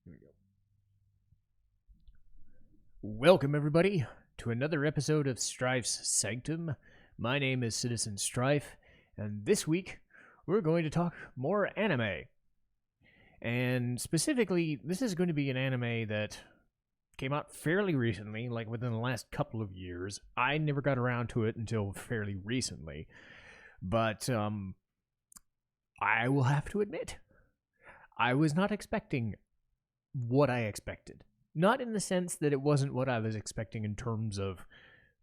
Here we go. Welcome, everybody, to another episode of Strife's Sanctum. My name is Citizen Strife, and this week we're going to talk more anime. And specifically, this is going to be an anime that came out fairly recently, like within the last couple of years. I never got around to it until fairly recently. But I will have to admit, I was not expecting what I expected. Not in the sense that it wasn't what I was expecting in terms of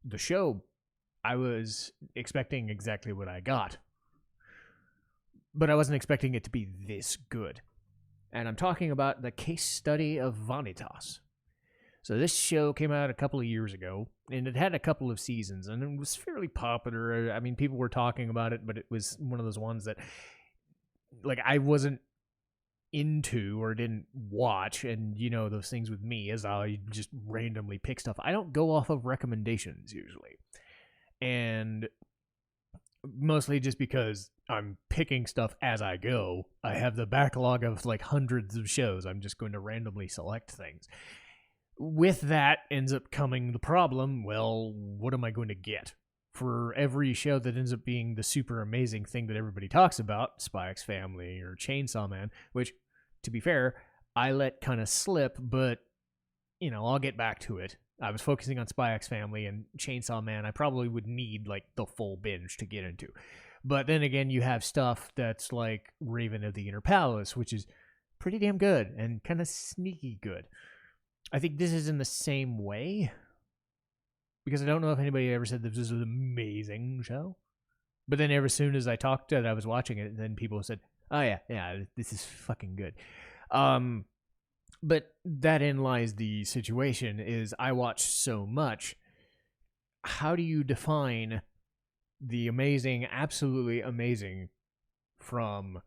the show. I was expecting exactly what I got. But I wasn't expecting it to be this good. And I'm talking about the case study of Vanitas. So this show came out a couple of years ago, and it had a couple of seasons, and it was fairly popular. I mean, people were talking about it, but it was one of those ones that, like, I wasn't into or didn't watch. And you know those things with me, as I just randomly pick stuff. I don't go off of recommendations usually, and mostly just because I'm picking stuff as I go. I have the backlog of like hundreds of shows. I'm just going to randomly select things. With that ends up coming the problem, well, what am I going to get? For every show that ends up being the super amazing thing that everybody talks about, SpyxFamily or Chainsaw Man, which, to be fair, I let kind of slip, but, you know, I'll get back to it. I was focusing on SpyxFamily, and Chainsaw Man I probably would need, like, the full binge to get into. But then again, you have stuff that's like Raven of the Inner Palace, which is pretty damn good and kind of sneaky good. I think this is in the same way, because I don't know if anybody ever said this was an amazing show. But then as soon as I talked that I was watching it, then people said, oh yeah, this is fucking good. But that in lies the situation, is I watch so much. How do you define the amazing, absolutely amazing, from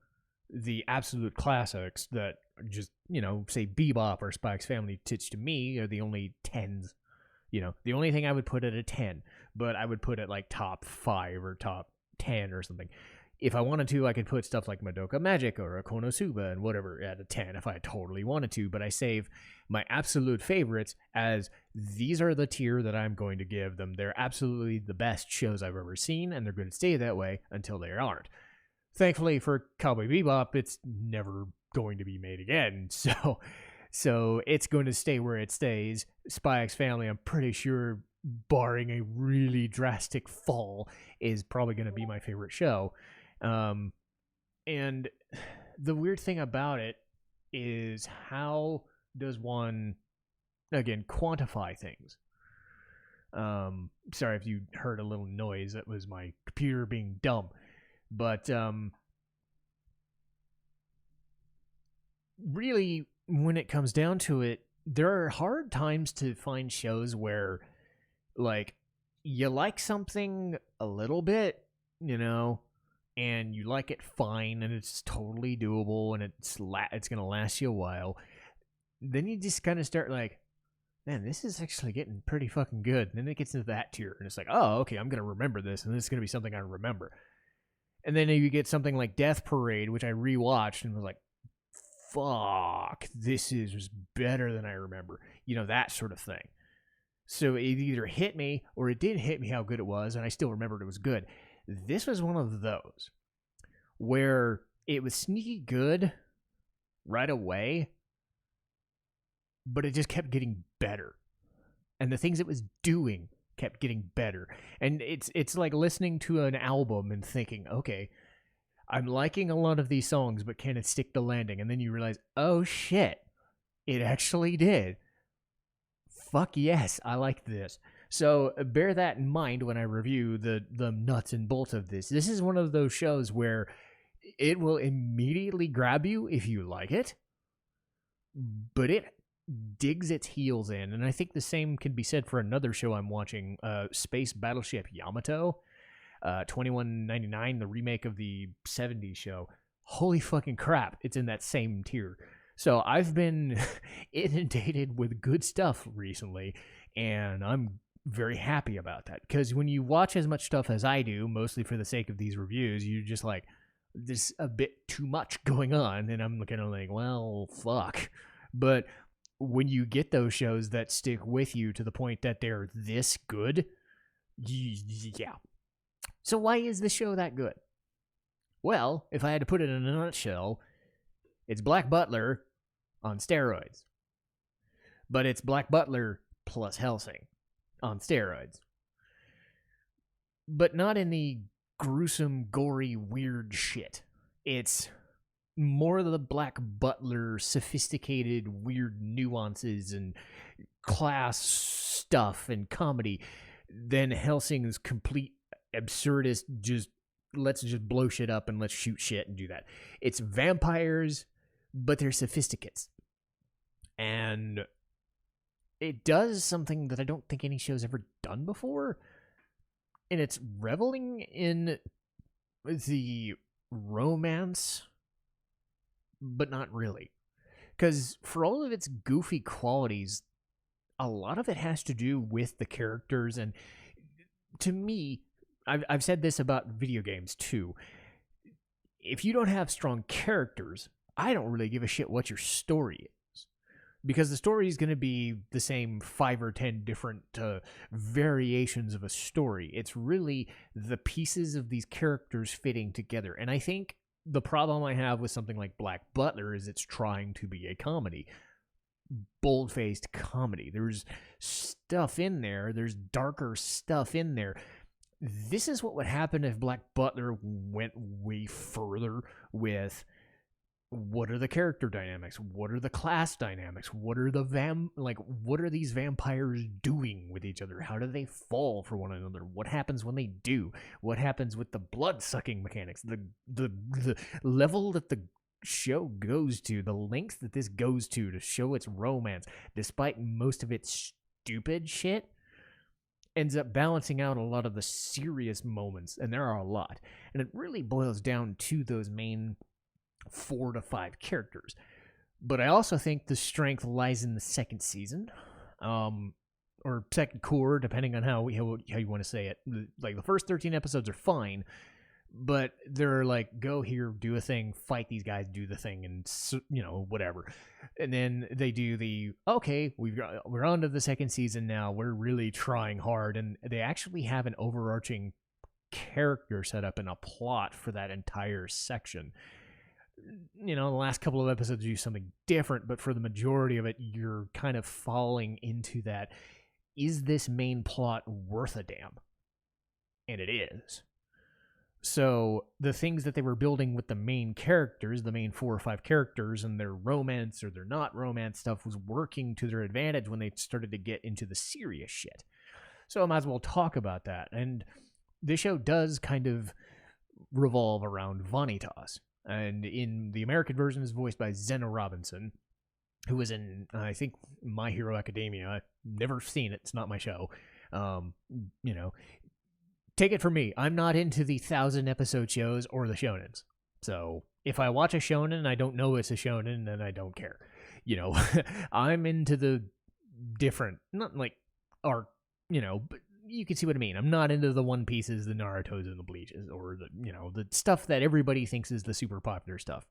the absolute classics that just, you know, say Bebop or SpyxFamily, to me, are the only 10s. You know, the only thing I would put at a 10, but I would put it like top 5 or top 10 or something. If I wanted to, I could put stuff like Madoka Magic or Konosuba and whatever at a 10 if I totally wanted to, but I save my absolute favorites as these are the tier that I'm going to give them. They're absolutely the best shows I've ever seen, and they're going to stay that way until they aren't. Thankfully for Cowboy Bebop, it's never going to be made again, so it's going to stay where it stays. SpyxFamily, I'm pretty sure, barring a really drastic fall, is probably going to be my favorite show. And the weird thing about it is, how does one, again, quantify things? Sorry if you heard a little noise. That was my computer being dumb. But really, when it comes down to it, there are hard times to find shows where, like, you like something a little bit, you know, and you like it fine, and it's totally doable, and it's going to last you a while. Then you just kind of start like, man, this is actually getting pretty fucking good. And then it gets into that tier, and it's like, oh, okay, I'm going to remember this, and this is going to be something I remember. And then you get something like Death Parade, which I rewatched and was like, fuck, this is better than I remember. You know, that sort of thing. So it either hit me, or it didn't hit me how good it was, and I still remembered it was good. This was one of those where it was sneaky good right away, but it just kept getting better. And the things it was doing kept getting better. And it's like listening to an album and thinking, okay, I'm liking a lot of these songs, but can it stick the landing? And then you realize, oh shit, it actually did. Fuck yes, I like this. So bear that in mind when I review the nuts and bolts of this. This is one of those shows where it will immediately grab you if you like it, but it digs its heels in. And I think the same can be said for another show I'm watching, Space Battleship Yamato, 2199, the remake of the 70s show. Holy fucking crap, it's in that same tier. So I've been inundated with good stuff recently, and I'm very happy about that, because when you watch as much stuff as I do, mostly for the sake of these reviews, you're just like, there's a bit too much going on, and I'm looking at like, well, fuck. But when you get those shows that stick with you to the point that they're this good, yeah. So why is the show that good? Well, if I had to put it in a nutshell, it's Black Butler on steroids. But it's Black Butler plus Hellsing on steroids. But not in the gruesome, gory, weird shit. It's more of the Black Butler, sophisticated, weird nuances and class stuff and comedy than Hellsing's complete absurdist, just let's just blow shit up and let's shoot shit and do that. It's vampires, but they're sophisticates. And it does something that I don't think any show's ever done before. And it's reveling in the romance, but not really. Because for all of its goofy qualities, a lot of it has to do with the characters. And to me, I've said this about video games too. If you don't have strong characters, I don't really give a shit what your story is. Because the story is going to be the same 5 or 10 different variations of a story. It's really the pieces of these characters fitting together. And I think the problem I have with something like Black Butler is it's trying to be a comedy. Bold-faced comedy. There's stuff in there. There's darker stuff in there. This is what would happen if Black Butler went way further with what are the character dynamics? What are the class dynamics? What are the what are these vampires doing with each other? How do they fall for one another? What happens when they do? What happens with the blood-sucking mechanics? The level that the show goes to, the length that this goes to show its romance, despite most of its stupid shit, ends up balancing out a lot of the serious moments, and there are a lot. And it really boils down to those main 4 to 5 characters. But I also think the strength lies in the second season, or second core, depending on how you want to say it. Like, the first 13 episodes are fine, but they're like, go here, do a thing, fight these guys, do the thing, and whatever. And then they do okay, we're on to the second season now, we're really trying hard, and they actually have an overarching character set up and a plot for that entire section. The last couple of episodes do something different, but for the majority of it, you're kind of falling into that, is this main plot worth a damn? And it is. So the things that they were building with the main characters, the main 4 or 5 characters, and their romance or their not romance stuff was working to their advantage when they started to get into the serious shit. So I might as well talk about that. And this show does kind of revolve around Vanitas. And in the American version is voiced by Zena Robinson, who was in, I think, My Hero Academia. I've never seen it. It's not my show. Take it from me. I'm not into the 1,000-episode shows or the shonens. So if I watch a shonen and I don't know it's a shonen, then I don't care. I'm into the different, not like arc, but you can see what I mean. I'm not into the One Pieces, the Narutos, and the Bleaches, or the stuff that everybody thinks is the super popular stuff.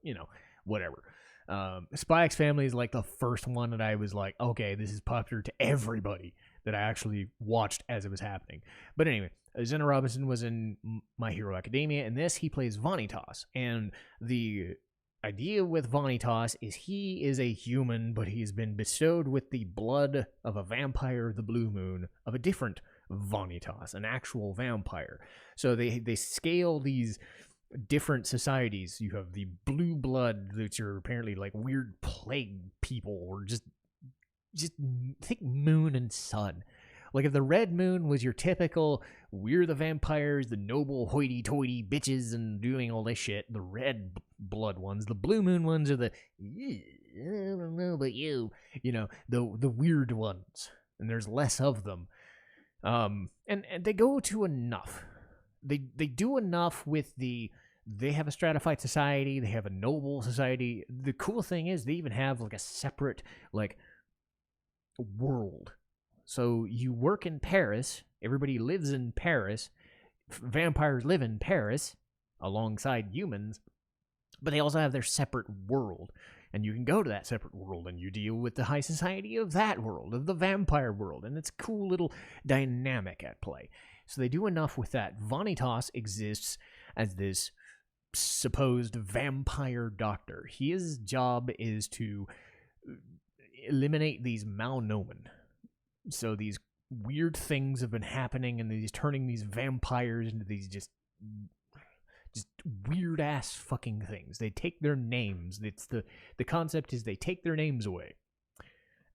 Whatever. SpyxFamily is like the first one that I was like, okay, this is popular to everybody, that I actually watched as it was happening. But anyway, Zena Robinson was in My Hero Academia. In this, he plays Vanitas. And the idea with Vanitas is he is a human, but he's been bestowed with the blood of a vampire, the Blue Moon, of a different Vanitas, an actual vampire. So they scale these different societies. You have the blue blood, which are apparently like weird plague people, or just think moon and sun. Like, if the red moon was your typical, we're the vampires, the noble hoity-toity bitches and doing all this shit, the red blood ones, the blue moon ones are the, I don't know about you, the weird ones. And there's less of them. And they go to enough. They do enough with they have a stratified society, they have a noble society. The cool thing is they even have like a separate world. So you work in Paris, everybody lives in Paris, vampires live in Paris alongside humans, but they also have their separate world. And you can go to that separate world and you deal with the high society of that world, of the vampire world, and it's a cool little dynamic at play. So they do enough with that. Vanitas exists as this supposed vampire doctor. His job is to eliminate these malnomen. So these weird things have been happening, and he's turning these vampires into these just weird ass fucking things. They take their names. It's the concept is they take their names away,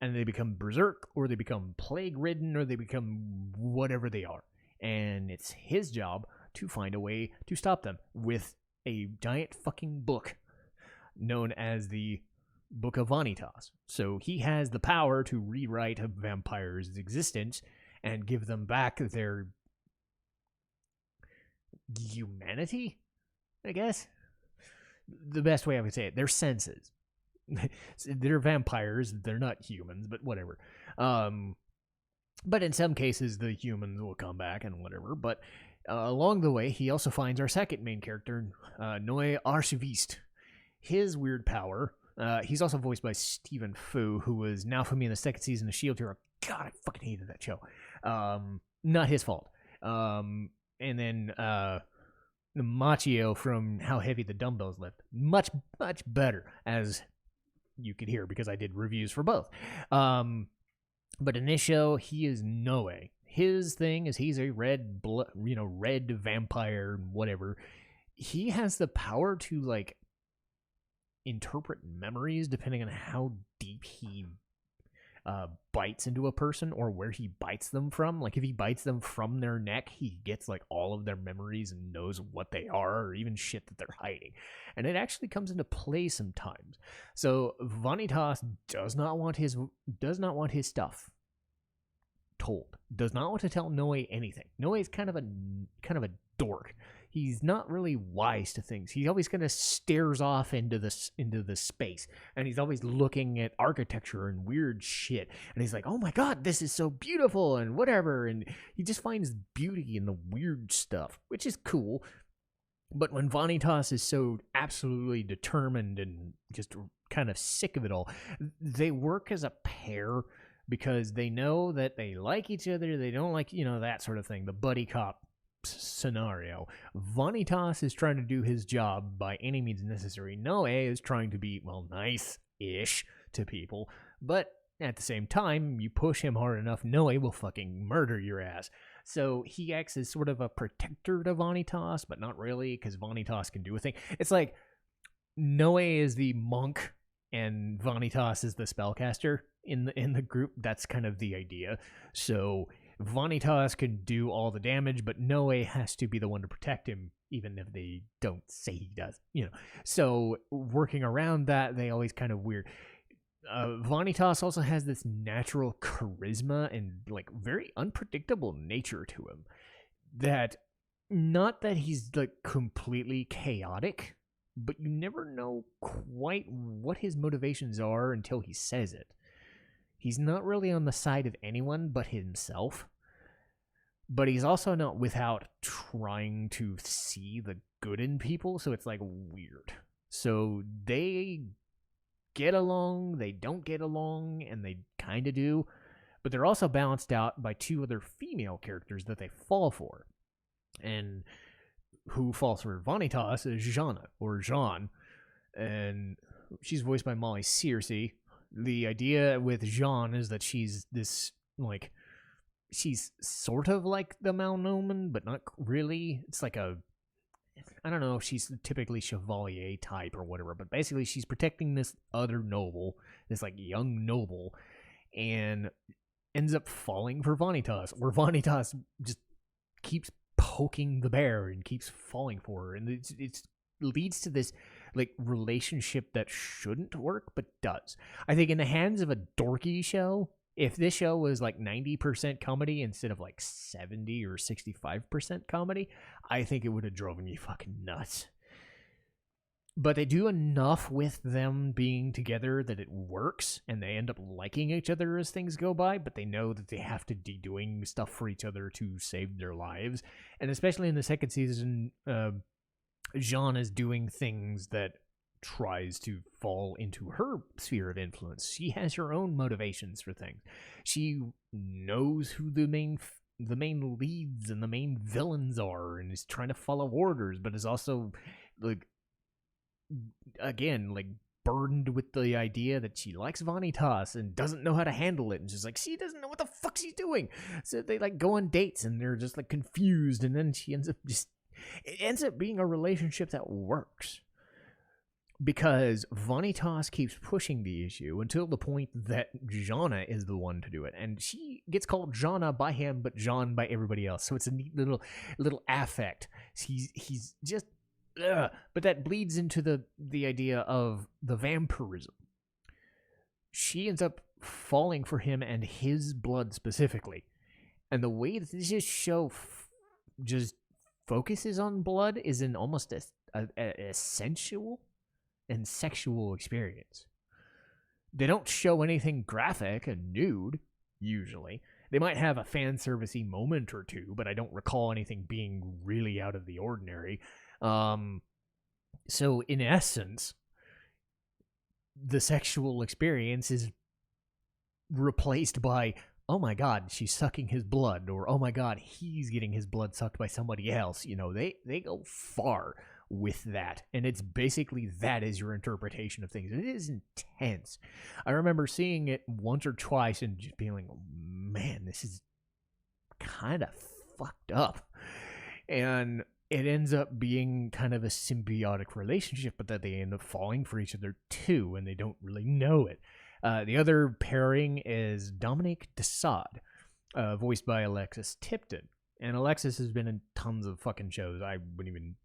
and they become berserk, or they become plague ridden, or they become whatever they are. And it's his job to find a way to stop them with a giant fucking book known as the Book of Vanitas. So he has the power to rewrite a vampire's existence and give them back their humanity, I guess. The best way I would say it, their senses. They're vampires, they're not humans, but whatever. But in some cases, the humans will come back and whatever. But along the way, he also finds our second main character, Noé Archiviste. His weird power, he's also voiced by Stephen Fu, who was now for me in the second season of Shield Hero. God, I fucking hated that show. Not his fault. And then Machio from How Heavy the Dumbbells Lift. Much, much better, as you could hear, because I did reviews for both. But in this show, he is Noé. His thing is he's a red vampire, whatever. He has the power to, like, interpret memories depending on how deep he bites into a person or where he bites them from. Like, if he bites them from their neck, he gets, like, all of their memories and knows what they are, or even shit that they're hiding. And it actually comes into play sometimes. So Vanitas does not want his stuff told. Does not want to tell Noé anything. Noé is kind of a dork. He's not really wise to things. He always kind of stares off into the space, and he's always looking at architecture and weird shit. And he's like, "Oh my god, this is so beautiful," and whatever. And he just finds beauty in the weird stuff, which is cool. But when Vanitas is so absolutely determined and just kind of sick of it all, they work as a pair because they know that they like each other. They don't like, that sort of thing. The buddy cop scenario. Vanitas is trying to do his job by any means necessary. Noé is trying to be, nice-ish to people, but at the same time, you push him hard enough, Noé will fucking murder your ass. So he acts as sort of a protector to Vanitas, but not really, because Vanitas can do a thing. It's like Noé is the monk and Vanitas is the spellcaster in the group. That's kind of the idea. So Vanitas can do all the damage, but Noé has to be the one to protect him, even if they don't say he does. So working around that, they always kind of weird. Vanitas also has this natural charisma and, like, very unpredictable nature to him. That, not that he's, like, completely chaotic, but you never know quite what his motivations are until he says it. He's not really on the side of anyone but himself, but he's also not without trying to see the good in people, so it's, like, weird. So they get along, they don't get along, and they kind of do, but they're also balanced out by two other female characters that they fall for. And who falls for Vanitas is Jana, or Jean, and she's voiced by Molly Searcy. The idea with Jean is that she's this, like, she's sort of like the Malnomen, but not really. It's like I don't know if she's typically Chevalier type or whatever, but basically she's protecting this other noble, this, like, young noble, and ends up falling for Vanitas, where Vanitas just keeps poking the bear and keeps falling for her, and it leads to this, like, relationship that shouldn't work but does. I think in the hands of a dorky show, if this show was like 90% comedy instead of like 70 or 65% comedy, I think it would have driven me fucking nuts. But they do enough with them being together that it works, and they end up liking each other as things go by, but they know that they have to be doing stuff for each other to save their lives. And especially in the second season, Jean is doing things that tries to fall into her sphere of influence. She has her own motivations for things. She knows who the main leads and the main villains are, and is trying to follow orders, but is also like, again, like, burdened with the idea that she likes Vanitas and doesn't know how to handle it, and she's like, she doesn't know what the fuck she's doing. So they like go on dates and they're just like confused, and then it ends up being a relationship that works because Vanitas keeps pushing the issue until the point that Jana is the one to do it, and she gets called Jana by him, but Jean by everybody else. So it's a neat little affect. He's just but that bleeds into the idea of the vampirism. She ends up falling for him and his blood specifically, and the way that this show just focuses on blood is in almost a sensual and sexual experience. They don't show anything graphic and nude, usually. They might have a fan servicey moment or two, but I don't recall anything being really out of the ordinary. So in essence, the sexual experience is replaced by, oh my god, she's sucking his blood, or oh my god, he's getting his blood sucked by somebody else. You know, they go far with that, and it's basically that is your interpretation of things. It is intense. I remember seeing it once or twice and just being like, man, this is kind of fucked up. And it ends up being kind of a symbiotic relationship, but that they end up falling for each other too, and they don't really know it. The other pairing is Dominique Desaad, voiced by Alexis Tipton. And Alexis has been in tons of fucking shows. I wouldn't even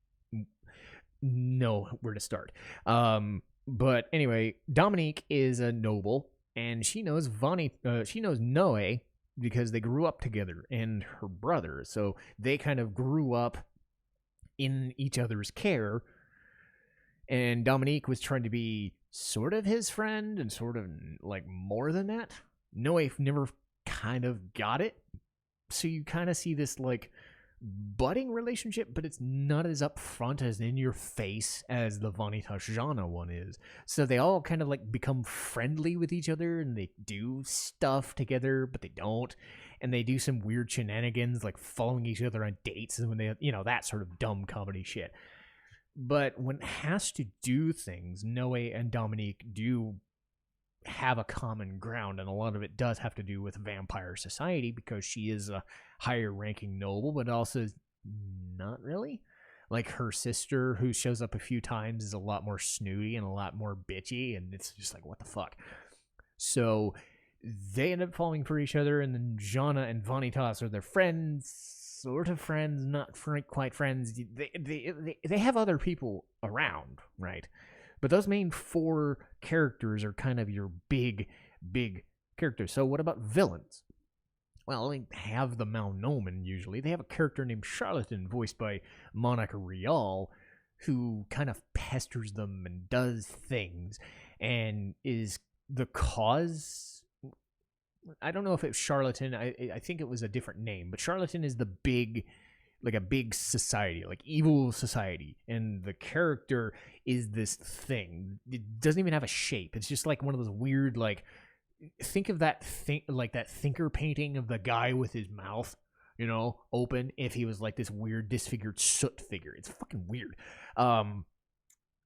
know where to start. But anyway, Dominique is a noble, and she knows Noe because they grew up together, and her brother. So they kind of grew up in each other's care, and Dominique was trying to be sort of his friend and sort of like more than that. Noe never kind of got it, so you kind of see this like budding relationship, but it's not as upfront as in your face as the Vanitas Jana one is. So they all kind of like become friendly with each other, and they do stuff together, but they don't. And they do some weird shenanigans, like following each other on dates, and when they, that sort of dumb comedy shit. But when it has to do things, Noe and Dominique do have a common ground, and a lot of it does have to do with vampire society, because she is a higher ranking noble, but also not really. Like, her sister, who shows up a few times, is a lot more snooty and a lot more bitchy, and it's just like, what the fuck? So they end up falling for each other, and then Jana and Vanitas are their friends, sort of friends, not quite friends. They have other people around, right? But those main four characters are kind of your big characters. So what about villains? Well, they have the Malnomen usually. They have a character named Charlatan, voiced by Monica Rial, who kind of pesters them and does things, and is the cause. I don't know if it's Charlatan. I think it was a different name, but Charlatan is the big, like a big society, like evil society, and the character is this thing. It doesn't even have a shape. It's just like one of those weird, like, think of that thing, like that thinker painting of the guy with his mouth, open, if he was like this weird disfigured soot figure. It's fucking weird.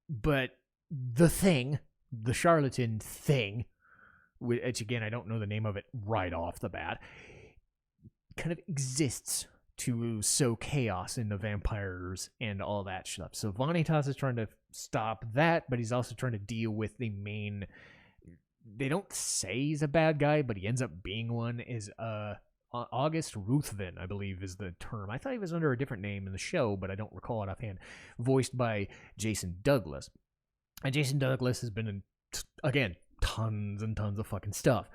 But the thing, the Charlatan thing, which again, I don't know the name of it right off the bat, kind of exists to sow chaos in the vampires and all that stuff. So Vanitas is trying to stop that, but he's also trying to deal with the main, they don't say he's a bad guy, but he ends up being one, is August Ruthven, I believe is the term. I thought he was under a different name in the show, but I don't recall it offhand. Voiced by Jason Douglas. And Jason Douglas has been in, again, tons and tons of fucking stuff.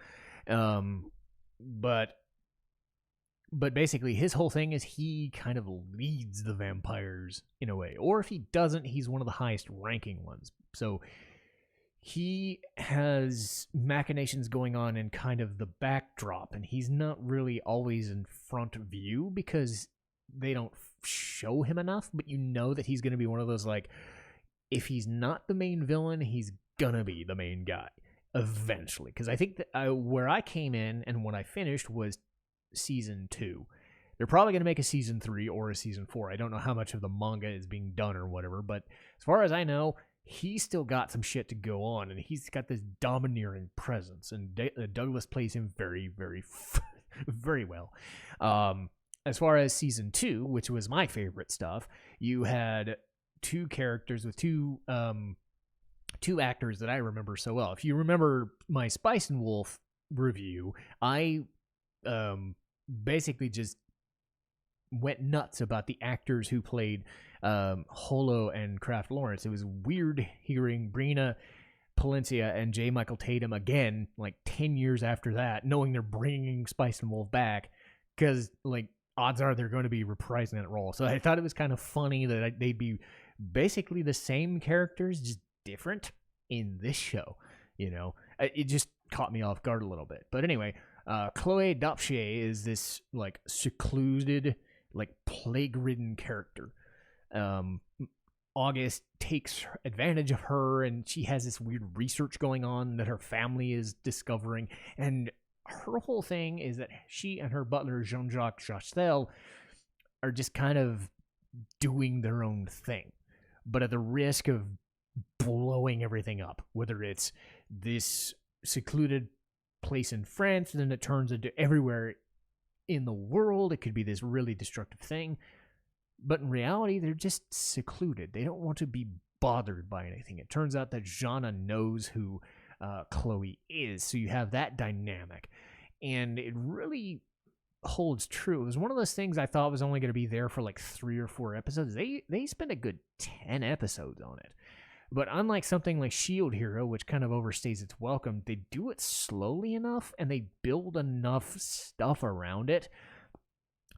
But basically his whole thing is he kind of leads the vampires in a way. Or if he doesn't, he's one of the highest ranking ones. So he has machinations going on in kind of the backdrop, and he's not really always in front view because they don't show him enough, but you know that he's going to be one of those, like, if he's not the main villain, he's gonna be the main guy eventually. Because I think that where I came in and when I finished was season 2. They're probably going to make a season 3 or a season 4. I don't know how much of the manga is being done or whatever, but as far as I know, he's still got some shit to go on, and he's got this domineering presence, and Douglas plays him very, very, very well. As far as season 2, which was my favorite stuff, you had two characters with two actors that I remember so well. If you remember my Spice and Wolf review, I basically just went nuts about the actors who played Holo and Kraft Lawrence. It was weird hearing Brina Palencia and J. Michael Tatum again, like 10 years after that, knowing they're bringing Spice and Wolf back, because like odds are they're going to be reprising that role. So I thought it was kind of funny that they'd be basically the same characters, just different in this show. You know, it just caught me off guard a little bit. But anyway, Chloe Dopchier is this like secluded, like plague-ridden character. August takes advantage of her, and she has this weird research going on that her family is discovering, and her whole thing is that she and her butler Jean-Jacques Chastel are just kind of doing their own thing, but at the risk of blowing everything up, whether it's this secluded place in France and then it turns into everywhere in the world. It could be this really destructive thing, but in reality they're just secluded. They don't want to be bothered by anything. It turns out that Jana knows who Chloe is, so you have that dynamic, and it really holds true. It was one of those things I thought was only going to be there for like 3 or 4 episodes. They spent a good 10 episodes on it. But unlike something like Shield Hero, which kind of overstays its welcome, they do it slowly enough and they build enough stuff around it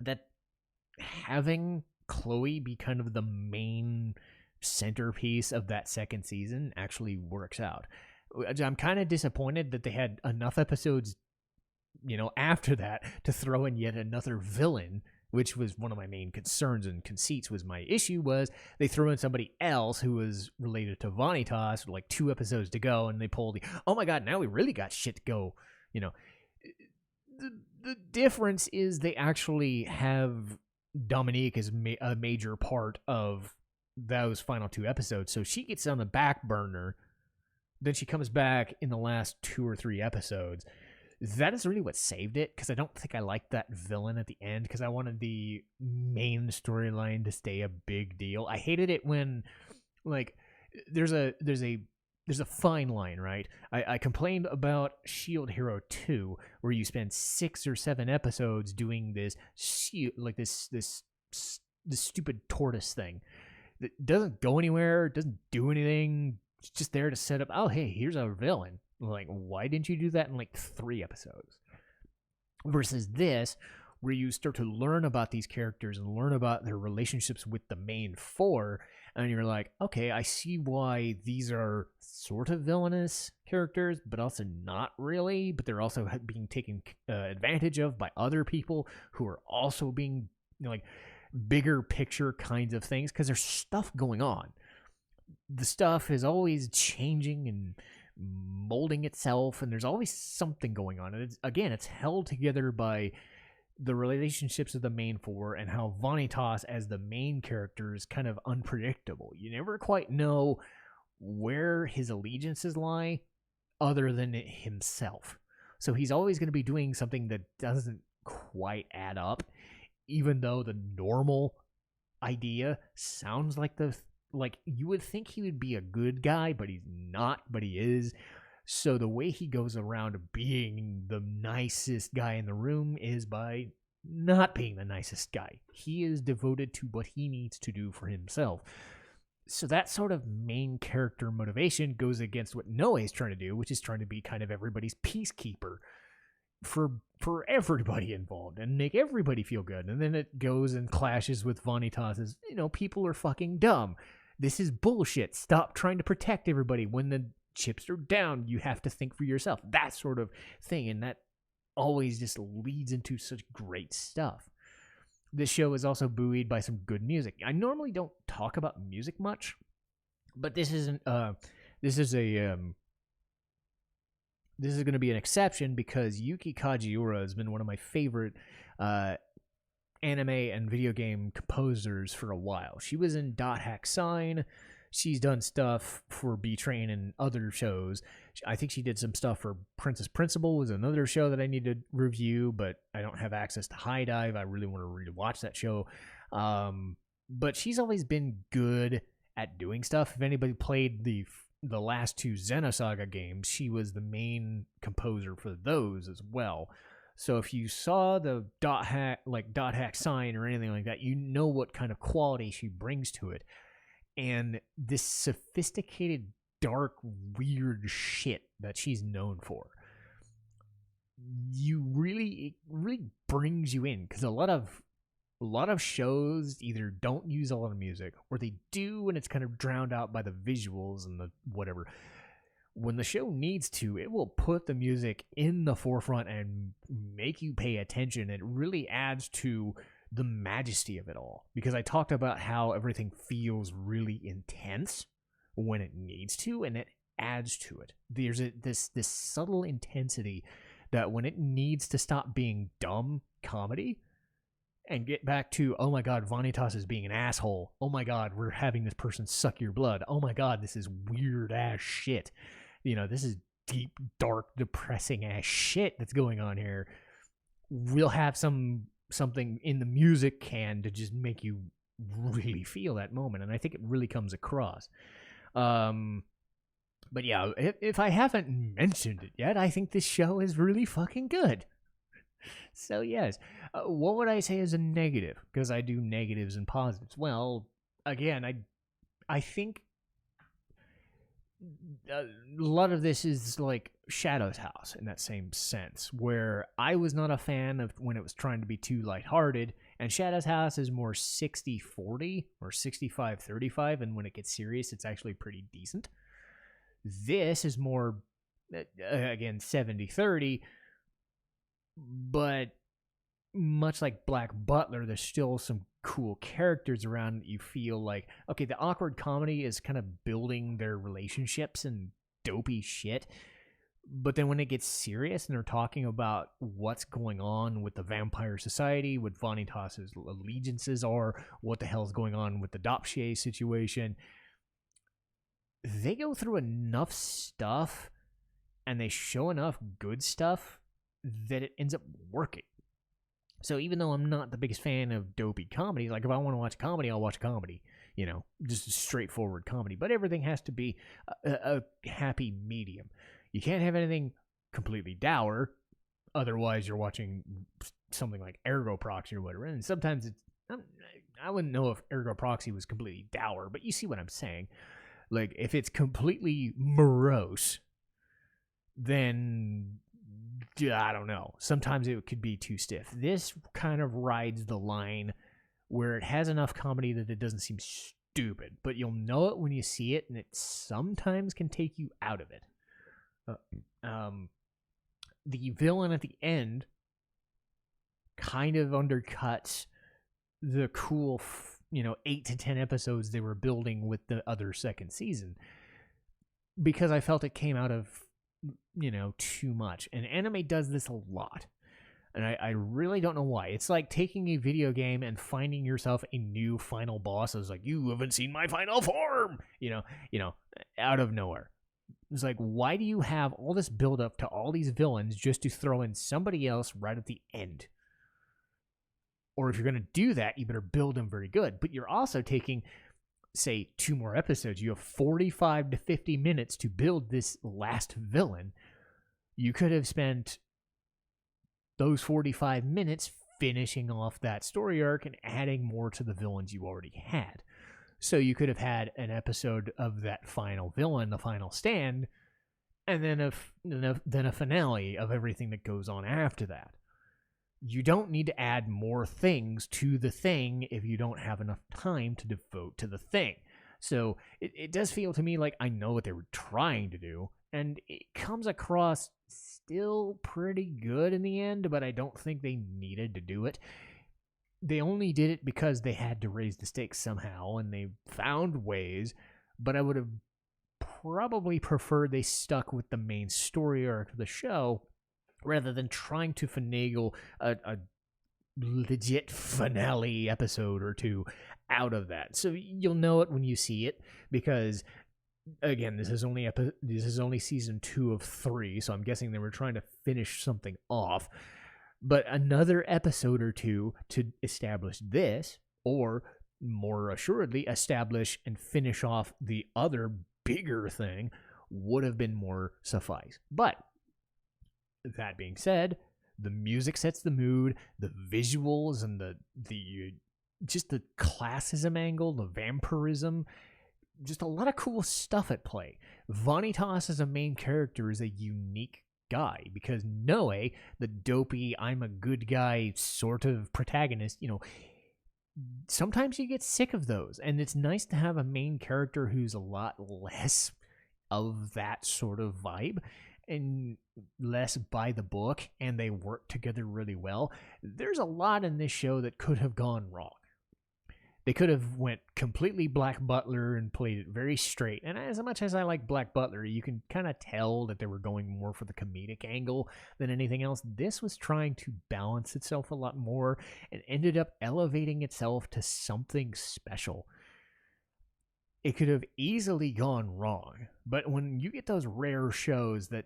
that having Chloe be kind of the main centerpiece of that second season actually works out. I'm kind of disappointed that they had enough episodes, after that to throw in yet another villain, which was one of my main concerns and conceits. Was my issue was they threw in somebody else who was related to Vanitas, like 2 episodes to go, and they pulled the, oh my god, now we really got shit to go. The difference is they actually have Dominique as a major part of those final 2 episodes, so she gets on the back burner. Then she comes back in the last 2 or 3 episodes. That is really what saved it, because I don't think I liked that villain at the end, because I wanted the main storyline to stay a big deal. I hated it when, like, there's a fine line, right? I complained about Shield Hero 2, where you spend 6 or 7 episodes doing this stupid tortoise thing that doesn't go anywhere, doesn't do anything. It's just there to set up, oh, hey, here's a villain. Like, why didn't you do that in like 3 episodes? Versus this, where you start to learn about these characters and learn about their relationships with the main 4, and you're like, okay, I see why these are sort of villainous characters, but also not really, but they're also being taken advantage of by other people who are also being, like, bigger picture kinds of things, because there's stuff going on. The stuff is always changing and molding itself, and there's always something going on. And it's held together by the relationships of the main 4 and how Vanitas as the main character is kind of unpredictable. You never quite know where his allegiances lie other than himself. So he's always going to be doing something that doesn't quite add up, even though the normal idea sounds like you would think he would be a good guy, but he's not, but he is. So the way he goes around being the nicest guy in the room is by not being the nicest guy. He is devoted to what he needs to do for himself. So that sort of main character motivation goes against what Noe is trying to do, which is trying to be kind of everybody's peacekeeper for everybody involved and make everybody feel good. And then it goes and clashes with Vanitas' people are fucking dumb. This is bullshit. Stop trying to protect everybody. When the chips are down, you have to think for yourself. That sort of thing. And that always just leads into such great stuff. This show is also buoyed by some good music. I normally don't talk about music much, But this isn't. This is a. This is going to be an exception because Yuki Kajiura has been one of my favorite anime and video game composers for a while. She was in Dot Hack Sign. She's done stuff for B-Train and other shows. I think she did some stuff for Princess Principal, was another show that I need to review, but I don't have access to High Dive. I really want to rewatch that show. But she's always been good at doing stuff. If anybody played the last two Xenosaga games, she was the main composer for those as well. So if you saw the Dot Hack Sign or anything like that, you know what kind of quality she brings to it. And this sophisticated, dark, weird shit that she's known for, it really brings you in, because a lot of shows either don't use a lot of music, or they do and it's kind of drowned out by the visuals and the whatever. When the show needs to, it will put the music in the forefront and make you pay attention. It really adds to the majesty of it all, because I talked about how everything feels really intense when it needs to, and it adds to it. There's this subtle intensity that when it needs to stop being dumb comedy and get back to, oh my god, Vanitas is being an asshole, oh my god, we're having this person suck your blood, oh my god, this is weird ass shit, this is deep, dark, depressing ass shit that's going on here. We'll have something in the music can to just make you really feel that moment, and I think it really comes across. But yeah, if I haven't mentioned it yet, I think this show is really fucking good. So yes, what would I say is a negative? Because I do negatives and positives. Well, again, I think a lot of this is like Shadow's House in that same sense, where I was not a fan of when it was trying to be too lighthearted, and Shadow's House is more 60-40 or 65-35, and when it gets serious, it's actually pretty decent. This is more, again, 70-30, but much like Black Butler, there's still some cool characters around that you feel like, okay, the awkward comedy is kind of building their relationships and dopey shit, but then when it gets serious and they're talking about what's going on with the vampire society, what Vanitas' allegiances are, what the hell's going on with the Dopshe situation, they go through enough stuff and they show enough good stuff that it ends up working. So even though I'm not the biggest fan of dopey comedy, like if I want to watch comedy, I'll watch comedy, just a straightforward comedy. But everything has to be a happy medium. You can't have anything completely dour, otherwise you're watching something like Ergo Proxy or whatever. And sometimes I wouldn't know if Ergo Proxy was completely dour, but you see what I'm saying. Like if it's completely morose, then I don't know. Sometimes it could be too stiff. This kind of rides the line where it has enough comedy that it doesn't seem stupid, but you'll know it when you see it, and it sometimes can take you out of it. The villain at the end kind of undercuts the cool, 8 to 10 episodes they were building with the other second season, because I felt it came out of too much. And anime does this a lot, and I really don't know why. It's like taking a video game and finding yourself a new final boss. I was like, you haven't seen my final form, out of nowhere. It's like, why do you have all this build up to all these villains just to throw in somebody else right at the end? Or if you're going to do that, you better build them very good. But you're also taking, say, 2 more episodes. You have 45 to 50 minutes to build this last villain. You could have spent those 45 minutes finishing off that story arc and adding more to the villains you already had. So you could have had an episode of that final villain, the final stand, and then a finale of everything that goes on after that. You don't need to add more things to the thing if you don't have enough time to devote to the thing. So it does feel to me like I know what they were trying to do, and it comes across still pretty good in the end, but I don't think they needed to do it. They only did it because they had to raise the stakes somehow, and they found ways, but I would have probably preferred they stuck with the main story arc of the show rather than trying to finagle a legit finale episode or two out of that. So you'll know it when you see it, because again, this is only season 2 of 3, so I'm guessing they were trying to finish something off. But another episode or two to establish this, or more assuredly establish and finish off the other bigger thing, would have been more suffice. But that being said, the music sets the mood, the visuals, and the just the classism angle, the vampirism, just a lot of cool stuff at play. Vanitas as a main character is a unique guy, because Noe, the dopey, I'm a good guy sort of protagonist, sometimes you get sick of those, and it's nice to have a main character who's a lot less of that sort of vibe and less by the book, and they work together really well. There's a lot in this show that could have gone wrong. They could have went completely Black Butler and played it very straight. And as much as I like Black Butler, you can kind of tell that they were going more for the comedic angle than anything else. This was trying to balance itself a lot more and ended up elevating itself to something special. It could have easily gone wrong, but when you get those rare shows that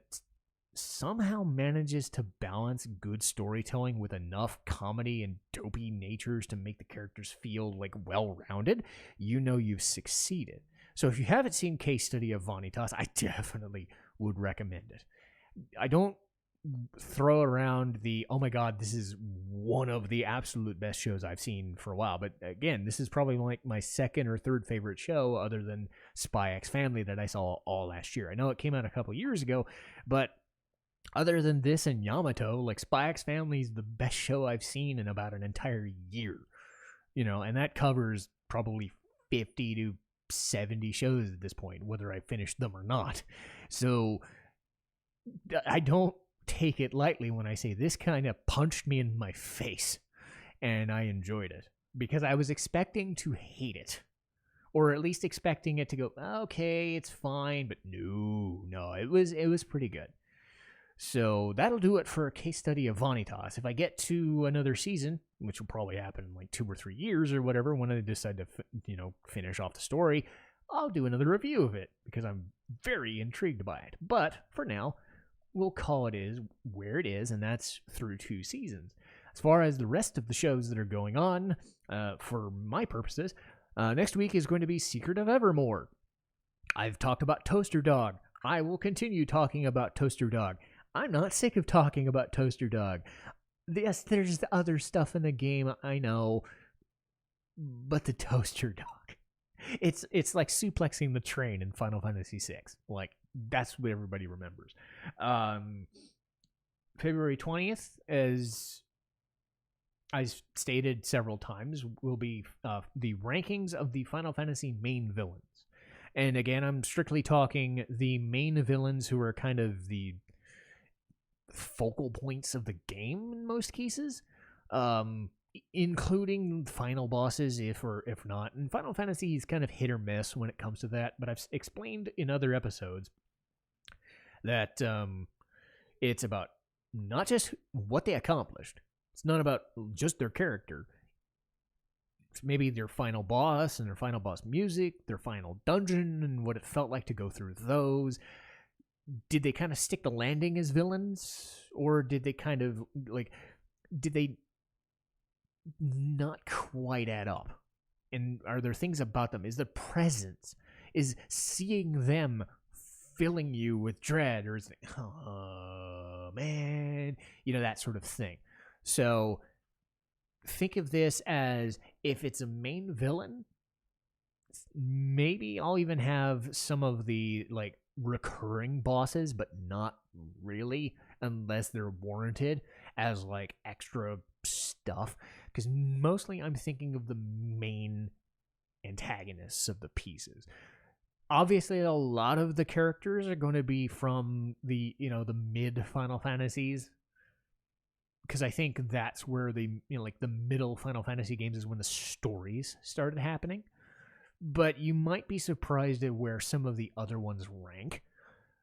somehow manages to balance good storytelling with enough comedy and dopey natures to make the characters feel like well-rounded, you've succeeded. So if you haven't seen Case Study of Vanitas, I definitely would recommend it. I don't throw around the, oh my god, this is one of the absolute best shows I've seen for a while, but again, this is probably like my second or third favorite show other than SpyxFamily that I saw all last year. I know it came out a couple years ago, but other than this and Yamato, like, SpyxFamily is the best show I've seen in about an entire year. And that covers probably 50 to 70 shows at this point, whether I finished them or not. So I don't take it lightly when I say this kind of punched me in my face, and I enjoyed it because I was expecting to hate it, or at least expecting it to go, okay, it's fine, but no, it was pretty good. So that'll do it for a Case Study of Vanitas. If I get to another season, which will probably happen in like 2 or 3 years or whatever, when I decide to finish off the story, I'll do another review of it because I'm very intrigued by it. But for now, we'll call it is where it is, and that's through 2 seasons. As far as the rest of the shows that are going on, for my purposes, next week is going to be Secret of Evermore. I've talked about Toaster Dog. I will continue talking about Toaster Dog. I'm not sick of talking about Toaster Dog. Yes, there's other stuff in the game, I know, but the Toaster Dog. It's like suplexing the train in Final Fantasy VI. Like, that's what everybody remembers. February 20th, as I stated several times, will be the rankings of the Final Fantasy main villains. And again, I'm strictly talking the main villains who are kind of the focal points of the game in most cases, including final bosses, if not. And Final Fantasy is kind of hit or miss when it comes to that, but I've explained in other episodes that it's about not just what they accomplished. It's not about just their character. It's maybe their final boss and their final boss music, their final dungeon, and what it felt like to go through those. Did they kind of stick the landing as villains, or did they kind of did they not quite add up? And are there things about them? Is the presence, is seeing them filling you with dread, or is it, oh man, that sort of thing. So think of this as, if it's a main villain, maybe I'll even have some of the recurring bosses, but not really, unless they're warranted as extra stuff, because mostly I'm thinking of the main antagonists of the pieces. Obviously, a lot of the characters are going to be from the mid Final Fantasies, because I think that's where the the middle Final Fantasy games is when the stories started happening. but you might be surprised at where some of the other ones rank,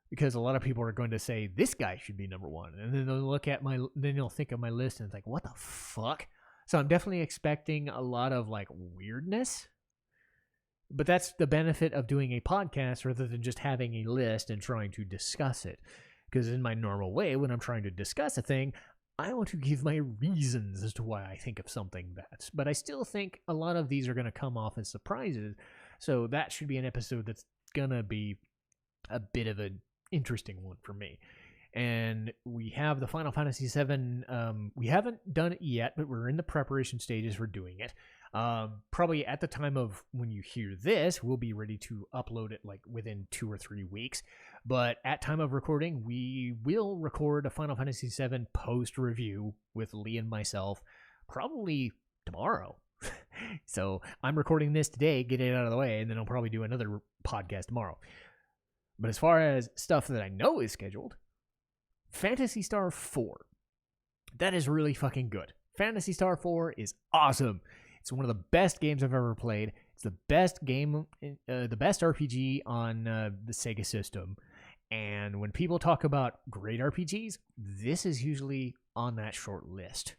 because a lot of people are going to say this guy should be number one, and then they'll think of my list and it's like, what the fuck? So I'm definitely expecting a lot of like weirdness, but that's the benefit of doing a podcast rather than just having a list and trying to discuss it. Because in my normal way, when I'm trying to discuss a thing, I want to give my reasons as to why I think of something best. But I still think a lot of these are going to come off as surprises. So that should be an episode that's going to be a bit of an interesting one for me. And we have the Final Fantasy VII. We haven't done it yet, but we're in the preparation stages for doing it. Probably at the time of when you hear this, we'll be ready to upload it like within 2 or 3 weeks. But at time of recording, we will record a Final Fantasy VII post review with Lee and myself, probably tomorrow. So I'm recording this today, get it out of the way, and then I'll probably do another podcast tomorrow. But as far as stuff that I know is scheduled, Phantasy Star 4. That is really fucking good. Phantasy Star 4 is awesome. It's one of the best games I've ever played. It's the best game, the best RPG on the Sega system. And when people talk about great RPGs, this is usually on that short list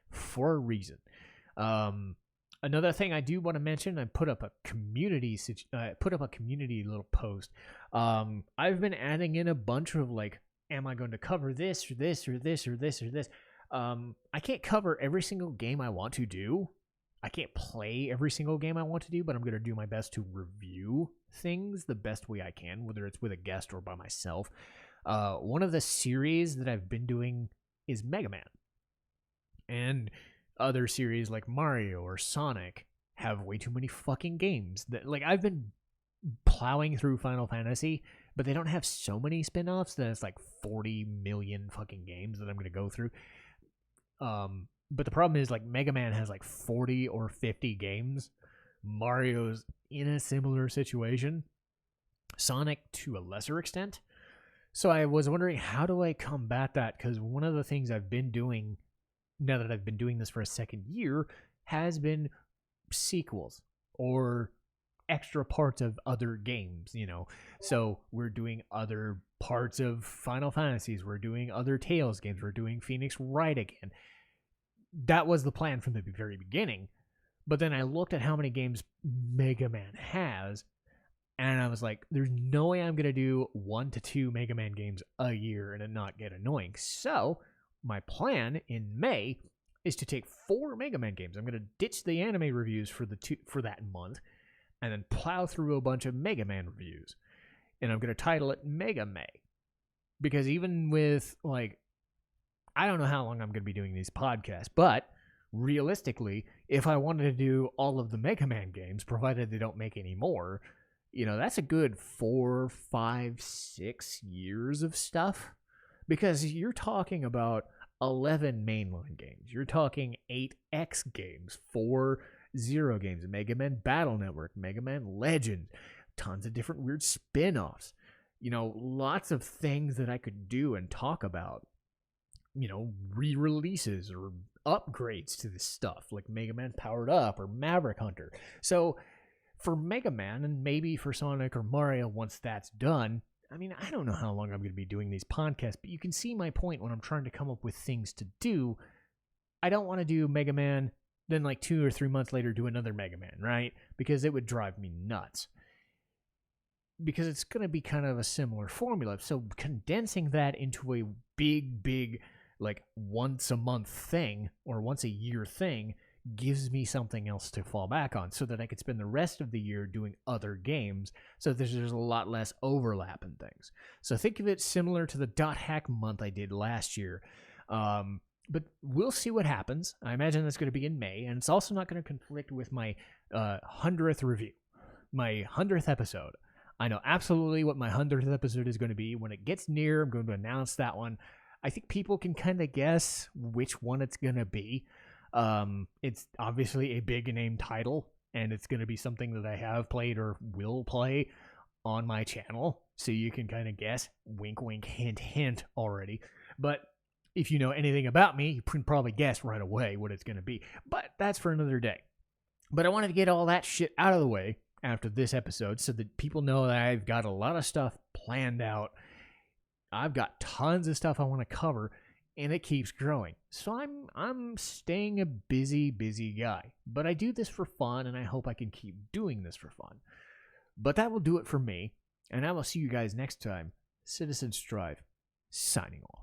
for a reason. Another thing I do want to mention, I put up a community little post. I've been adding in a bunch of like, am I going to cover this or this or this or this or this? I can't cover every single game I want to do. I can't play every single game I want to do, but I'm going to do my best to review things the best way I can, whether it's with a guest or by myself. One of the series that I've been doing is Mega Man. And other series like Mario or Sonic have way too many fucking games. Like, I've been plowing through Final Fantasy, but they don't have so many spin-offs that it's like 40 million fucking games that I'm going to go through. But the problem is, like, Mega Man has like 40 or 50 games. Mario's in a similar situation. Sonic to a lesser extent. So I was wondering, how do I combat that? Because one of the things I've been doing, now that I've been doing this for a second year, has been sequels or extra parts of other games, you know. So we're doing other parts of Final Fantasies. We're doing other Tales games. We're doing Phoenix Wright again. That was the plan from the very beginning. But then I looked at how many games Mega Man has, and I was like, there's no way I'm going to do 1 to 2 Mega Man games a year and it not get annoying. So my plan in May is to take 4 Mega Man games. I'm going to ditch the anime reviews for that month and then plow through a bunch of Mega Man reviews. And I'm going to title it Mega May. Because even with, like, I don't know how long I'm going to be doing these podcasts, but realistically, if I wanted to do all of the Mega Man games, provided they don't make any more, you know, that's a good 4, 5, 6 years of stuff. Because you're talking about 11 mainline games. You're talking 8 X games, 4 Zero games, Mega Man Battle Network, Mega Man Legends, tons of different weird spin-offs. You know, lots of things that I could do and talk about. You know, re-releases or upgrades to this stuff, like Mega Man Powered Up or Maverick Hunter. So for Mega Man, and maybe for Sonic or Mario once that's done, I mean, I don't know how long I'm going to be doing these podcasts, but you can see my point when I'm trying to come up with things to do. I don't want to do Mega Man, then like 2 or 3 months later do another Mega Man, right? Because it would drive me nuts. Because it's going to be kind of a similar formula. So condensing that into a big, like once a month thing or once a year thing gives me something else to fall back on so that I could spend the rest of the year doing other games so there's a lot less overlap in things. So think of it similar to the Dot Hack month I did last year. But we'll see what happens. I imagine that's going to be in May, and it's also not going to conflict with my 100th review, my 100th episode. I know absolutely what my 100th episode is going to be. When it gets near, I'm going to announce that one. I think people can kind of guess which one it's going to be. It's obviously a big name title, and it's going to be something that I have played or will play on my channel. So you can kind of guess, wink, wink, hint, hint already. But if you know anything about me, you can probably guess right away what it's going to be. But that's for another day. But I wanted to get all that shit out of the way after this episode so that people know that I've got a lot of stuff planned out. I've got tons of stuff I want to cover, and it keeps growing. So I'm staying a busy guy. But I do this for fun, and I hope I can keep doing this for fun. But that will do it for me, and I will see you guys next time. Citizen Strife, signing off.